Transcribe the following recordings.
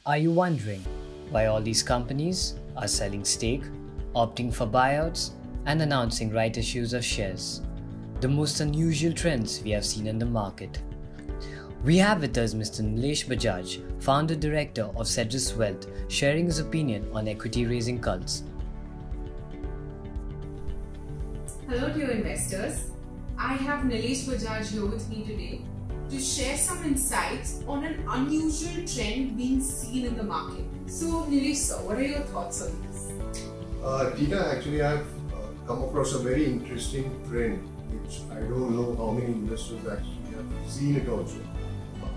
Are you wondering why all these companies are selling stake, opting for buyouts, and announcing right issues of shares? The most unusual trends we have seen in the market. We have with us Mr. Nilesh Bajaj, founder director of Cedrus Wealth, sharing his opinion on equity raising cults. Hello dear investors, I have Nilesh Bajaj here with me today to share some insights on an unusual trend being seen in the market. So Nilesh sir, what are your thoughts on this? Tina, actually I have come across a very interesting trend which I don't know how many investors actually have seen it also.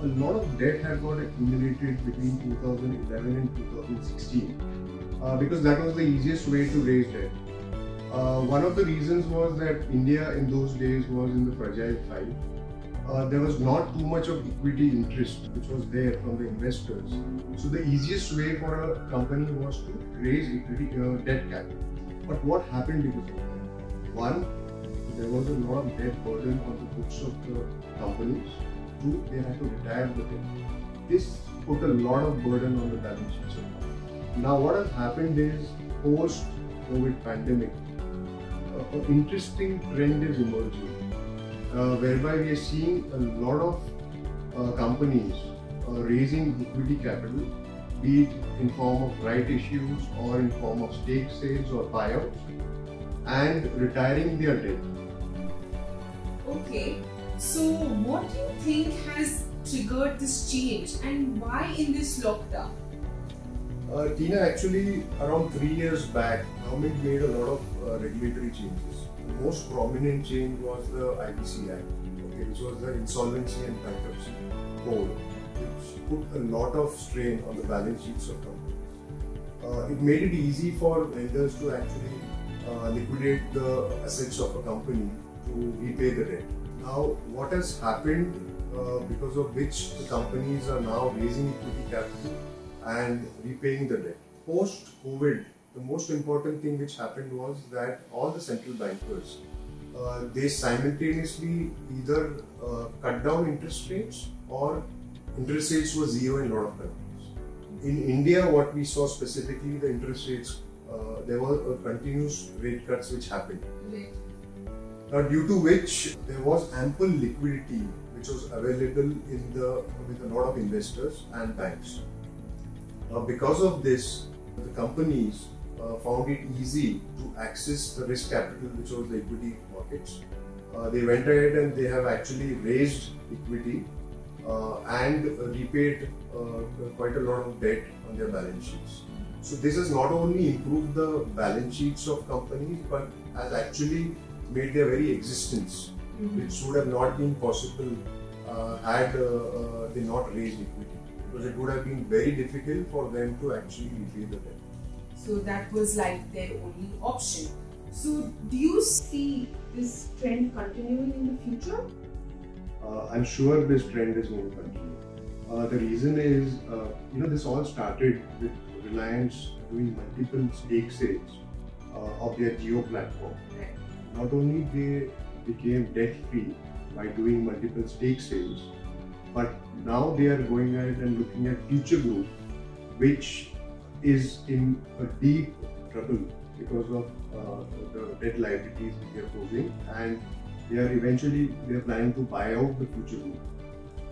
A lot of debt has got accumulated between 2011 and 2016 because that was the easiest way to raise debt. One of the reasons was that India in those days was in the fragile five. There was not too much of equity interest which was there from the investors. So the easiest way for a company was to raise equity debt capital. But what happened because of that? One, there was a lot of debt burden on the books of the companies. Two, they had to retire the debt. This put a lot of burden on the balance sheets of companies. Now what has happened is post-COVID pandemic, an interesting trend is emerging. Whereby we are seeing a lot of companies raising equity capital, be it in form of right issues or in form of stake sales or buyouts, and retiring their debt. Okay, so what do you think has triggered this change and why in this lockdown? Tina, actually around 3 years back, government made a lot of regulatory changes. The most prominent change was the IBC Act, which was the Insolvency and Bankruptcy Code, which put a lot of strain on the balance sheets of companies. It made it easy for lenders to actually liquidate the assets of a company to repay the debt. Now, what has happened because of which the companies are now raising equity capital and repaying the debt. Post-COVID, the most important thing which happened was that all the central bankers, they simultaneously either cut down interest rates or interest rates were zero in a lot of countries. In India, what we saw specifically, the interest rates, there were continuous rate cuts which happened. Now, due to which there was ample liquidity which was available with a lot of investors and banks. Because of this, the companies found it easy to access the risk capital, which was the equity markets. They went ahead and they have actually raised equity and repaid quite a lot of debt on their balance sheets. So this has not only improved the balance sheets of companies, but has actually made their very existence, which would have not been possible had they not raised equity. Because it would have been very difficult for them to actually repay the debt. So that was like their only option. So do you see this trend continuing in the future? I'm sure this trend is going to continue. The reason is, this all started with Reliance doing multiple stake sales of their Jio platform. Right. Not only they became debt free by doing multiple stake sales, but now they are going ahead and looking at Future Group, which is in a deep trouble because of the debt liabilities that they are posing, and they are planning to buy out the Future Group.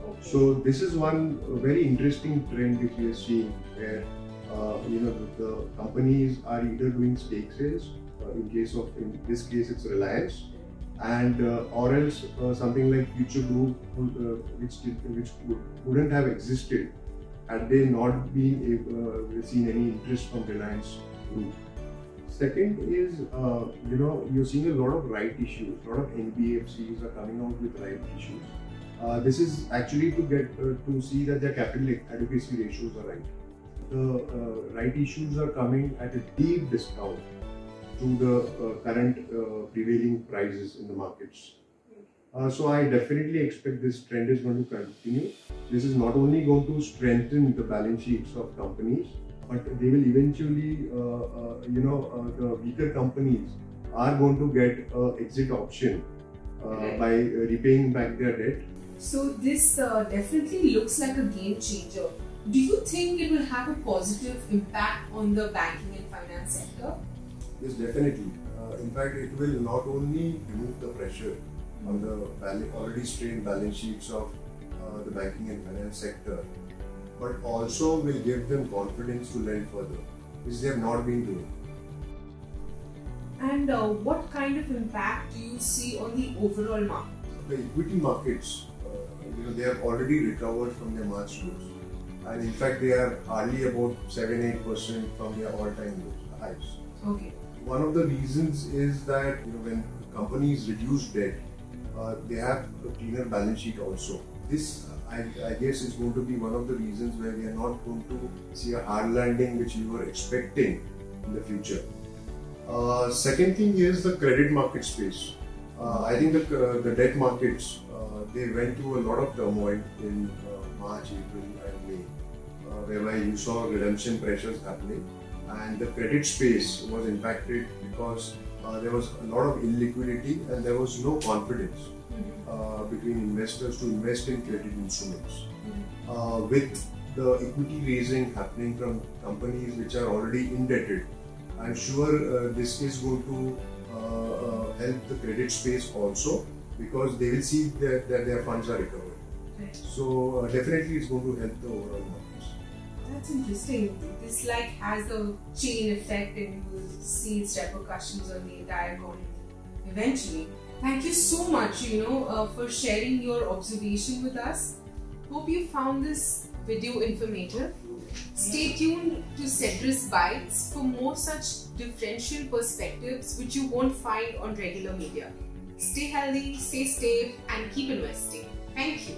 Okay. So this is one very interesting trend which we are seeing, where the companies are either doing stake sales. In this case it's Reliance, and or else something like Future Group, which wouldn't have existed had they not been seen any interest from Reliance Group. Second is, you're seeing a lot of right issues. A lot of NBFCs are coming out with right issues. This is actually to get to see that their capital adequacy ratios are right. The right issues are coming at a deep discount to the current prevailing prices in the markets. So I definitely expect this trend is going to continue. This is not only going to strengthen the balance sheets of companies, but they will eventually, the weaker companies are going to get an exit option by repaying back their debt. So this definitely looks like a game changer. do you think it will have a positive impact on the banking and finance sector? Yes, definitely. In fact, it will not only remove the pressure on the already strained balance sheets of the banking and finance sector, but also will give them confidence to lend further, which they have not been doing. And what kind of impact do you see on the overall market? The equity markets, they have already recovered from their March lows, and in fact, they are hardly about 7-8% from their all-time highs. Okay. One of the reasons is that when companies reduce debt, they have a cleaner balance sheet also. This, I guess, is going to be one of the reasons where we are not going to see a hard landing which we were expecting in the future. Second thing is the credit market space. I think the debt markets, they went through a lot of turmoil in March, April and May, whereby you saw redemption pressures happening, and the credit space was impacted because there was a lot of illiquidity and there was no confidence between investors to invest in credit instruments. With the equity raising happening from companies which are already indebted, I'm sure this is going to help the credit space also, because they will see that their funds are recovered. Right. So definitely it's going to help the overall markets. That's interesting. This has a chain effect, and you will see its repercussions on the entire economy eventually. Thank you so much, for sharing your observation with us. Hope you found this video informative. Stay tuned to Cedrus Bites for more such differential perspectives which you won't find on regular media. Stay healthy, stay safe, and keep investing. Thank you.